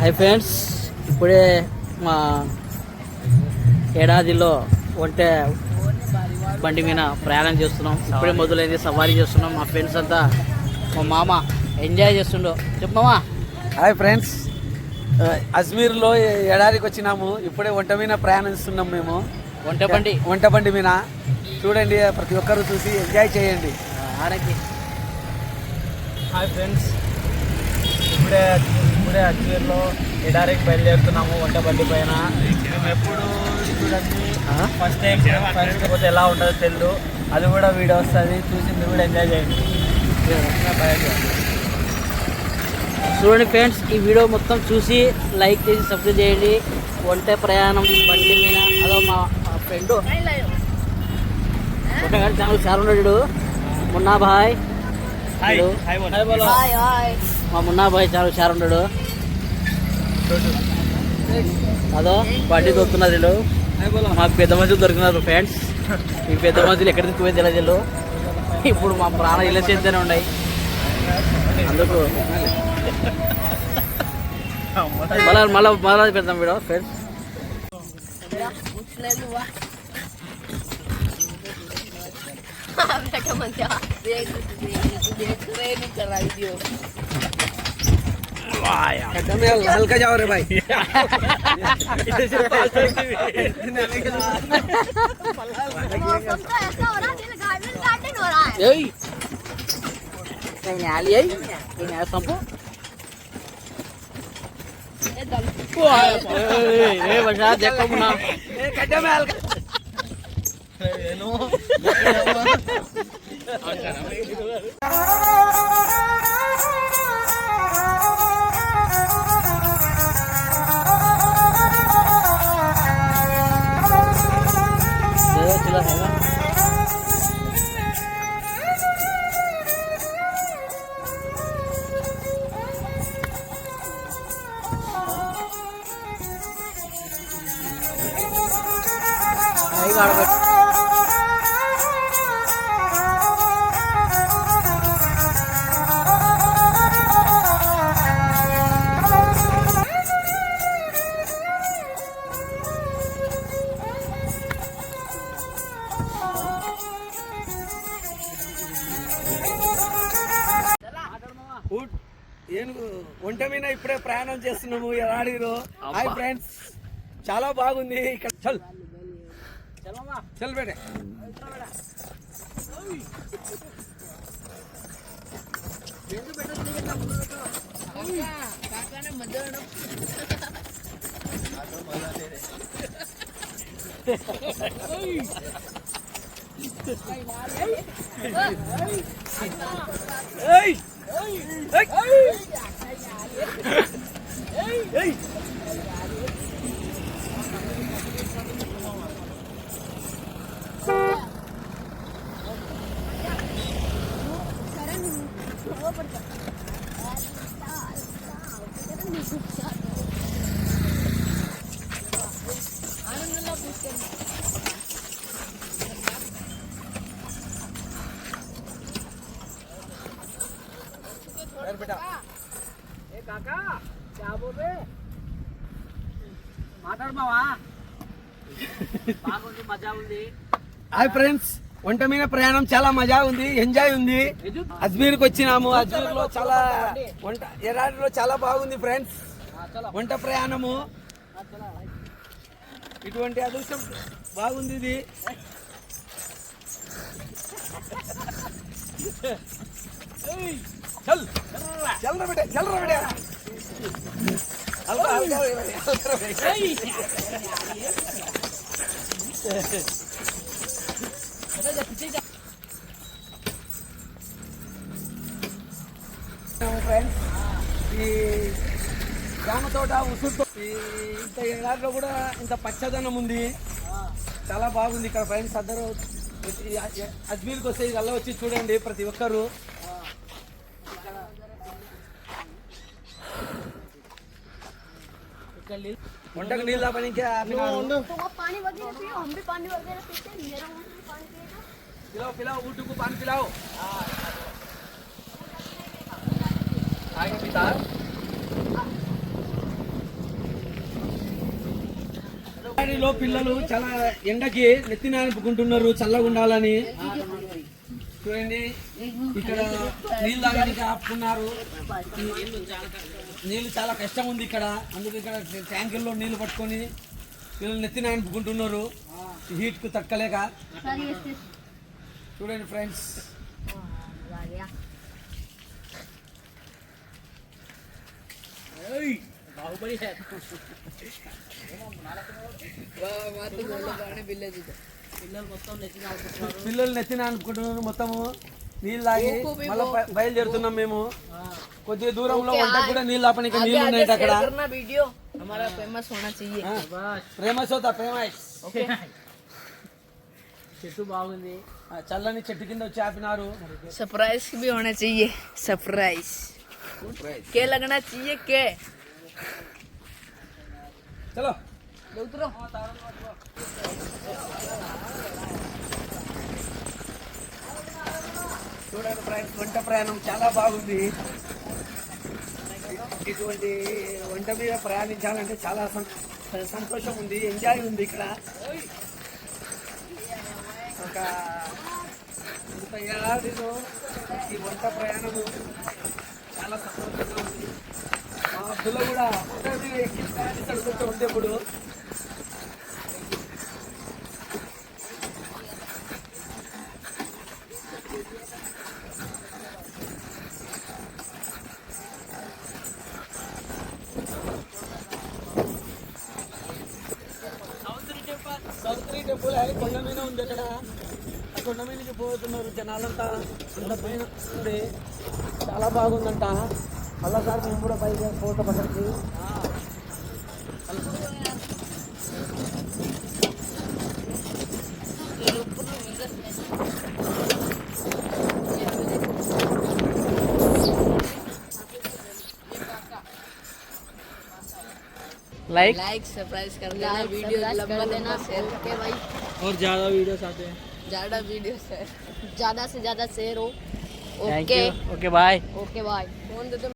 Hi friends, ఇప్పుడే మా ఏడాదిలో ఒంటె బండి మీద ప్రయాణం చేస్తున్నాం. ఇప్పుడే మొదలైంది, సవారీ చేస్తున్నాం. మా ఫ్రెండ్స్ అంతా, మా మామ ఎంజాయ్ చేస్తుండో. చెప్పు మామా. హాయ్ ఫ్రెండ్స్, అజ్మీర్లో ఎడారికి వచ్చినాము. ఇప్పుడే ఒంట మీద ప్రయాణిస్తున్నాం మేము. ఒంట బండి మీద చూడండి, ప్రతి ఒక్కరు చూసి ఎంజాయ్ చేయండి. హాయ్ ఫ్రెండ్స్, ఇప్పుడే అజ్మీర్లో ఎడారికి బయలుదేరుతున్నాము ఒంట బండి పైన. మేము ఎప్పుడు చూడండి, ఫస్ట్ టైం పోతే ఎలా ఉంటుందో తెలియదు. అది కూడా వీడియో వస్తుంది, చూసి మీరు కూడా ఎంజాయ్ చేయండి. చూడండి ఫ్రెండ్స్, ఈ వీడియో మొత్తం చూసి లైక్ చేసి సబ్స్క్రైబ్ చేయండి. ఒంటె ప్రయాణం బండి మీద. అదో మా ఫ్రెండ్ ఛానల్ సార్ ఉన్నాడు, మున్నా భాయ్. మా మున్నా భాయ్ చాలా షార్ ఉన్నాడు. అదో బండి దొరుకుతున్నారు వీళ్ళు. మాకు పెద్ద మనుషులు దొరికినారు ఫ్రెండ్స్. ఈ పెద్ద మనుషులు ఎక్కడికి తీసుకుపోయి తెలియదు. ఇప్పుడు మా ప్రాణ ఇళ్ళ చేస్తూనే ఉన్నాయి. అందుకు మళ్ళీ పెడతాం వీడియో ఫ్రెండ్స్. हल्का जाओ रे भाई. ఒంట మీద ఇప్పుడే ప్రయాణం చేస్తున్నాము ఎడారిలో. హాయ్ ఫ్రెండ్స్, చాలా బాగుంది ఇక్కడ. చల్ చల్ బేటే. హాయ్ ఫ్రెండ్స్, ఒంట మీద ప్రయాణం చాలా మజా ఉంది, ఎంజాయ్ ఉంది. అజ్మీర్కి వచ్చినాము. అజ్మీర్లో చాలా ఎడారిలో చాలా బాగుంది ఫ్రెండ్స్ వంట ప్రయాణము. ఇటువంటి అదృష్టం బాగుంది ఇది. చల్ చల్ రా బేటా, చల్ రా బేటా. ఫ్రెండ్స్, ఈ జామ తోట, ఉసురు ఇంత ఎడారిలో కూడా ఇంత పచ్చదనం ఉంది, చాలా బాగుంది ఇక్కడ ఫ్రెండ్స్. అందరూ అజ్మీర్కి వస్తే ఇది అలా వచ్చి చూడండి ప్రతి ఒక్కరు. వంటకు నీళ్ళు పని पिलाओ पिलाओ ऊँट को पानी पिलाओ। आगे पिता ఎడారిలో పిల్లలు చాలా ఎండకి నెత్తిన అనుకుంటున్నారు చల్లగా ఉండాలని. చూడండి ఇక్కడ నీళ్ళు తాగడానికి ఆపుకున్నారు. నీళ్ళు చాలా కష్టం ఉంది ఇక్కడ, అందుకు ఇక్కడ ట్యాంకుల్లో నీళ్లు పట్టుకొని పిల్లలు నెత్తిన అనుకుంటున్నారు హీట్ కు తక్కలేక. చూడండి ఫ్రెండ్స్, బాహుబలి పిల్లలు నెత్తిన అనుకుంటున్నారు మొత్తము. నీళ్ళు తాగి మళ్ళీ బయలుదేరుతున్నాం మేము. కొద్దిగా దూరంలో వంట కూడా నీళ్ళు ఆపడానికి నీళ్ళు ఉన్నాయి అక్కడ. ఫేమస్ అవుతా ఫేమస్. చెట్టు బాగుంది, చల్లని చెట్టు కింద వచ్చి ఆపినారు. सरप्राइज भी होना चाहिए, सरप्राइज के लगना चाहिए के చలో उतरो। చూడండి ఫ్రెండ్స్, వంట ప్రయాణం చాలా బాగుంది. ఇటువంటి వంట మీద ప్రయాణించాలంటే చాలా సంతోషం ఉంది, ఎంజాయ్ ఉంది. ఇక్కడ ఒక ఇంత ఏడాదిలో ఈ వంట ప్రయాణము చాలా సంతోషంగా ఉంది. మా పిల్ల కూడా వంట మీద ఎక్కి ప్రయాణిస్తూ ఉండేప్పుడు సౌత్రి టెంపుల్ అది కొండ మీద ఉంది. అక్కడ ఆ కొండ మీదకి పోతున్నారు జనాలంతా. అంత పైన ఉంది, చాలా బాగుందంట. మళ్ళాసారి మేము కూడా పైకి ఫోటో పట్టడానికి. लाइक लाइक सरप्राइज कर देना, वीडियो लंबा देना, शेयर करके भाई, और ज़्यादा वीडियोस आते हैं. ज्यादा वीडियो शेयर, ज्यादा से ज्यादा शेयर हो. Thank okay you. Okay bye. Okay bye. Phone दे दो.